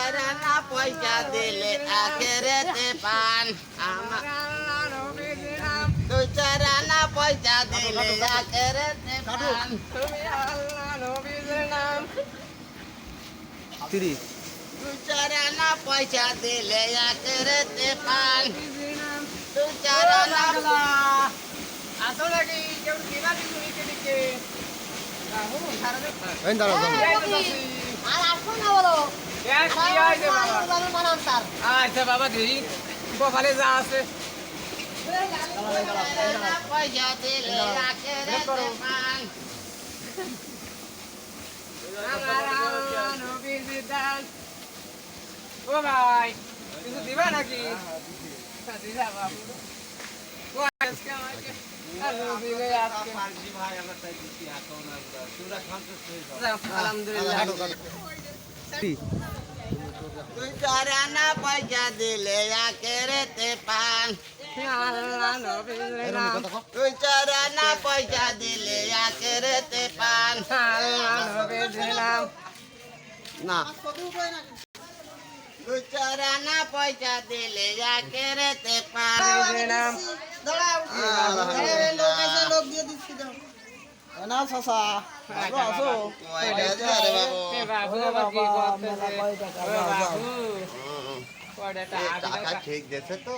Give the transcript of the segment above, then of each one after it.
চার আনা পয়সা দিলে আখেরেতে পান আমার দুই চার আনা পয়সা দিলে আখেরেতে পান তুমি আল্লাহ নবীর নাম 30 দুই চার আনা পয়সা দিলে আখেরেতে পান দুই চার আনা আসো নাকি কেউ কিনা দিবি দিকে রাহু সারাদিন এই দাঁড়াও আর আসো না বলো আচ্ছা বাবা দিদি গোপালে যা আছে পয়সা দিলে আখেরেতে পান ও ভাই কিছু দিবা নাকি দিদা বাবু তুই চার আনা পয়সা দিলে আখেরেতে পান তুই চার আনা পয়সা দিলে আখেরেতে পান না তুই চার আনা পয়সা দিলে আখেরেতে পান লোক দিয়ে দিচ্ছি দাও না চাচা আসো টাকা ঠিক দিয়েছে তো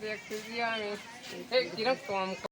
দেখতেছি আমি কিরকম কম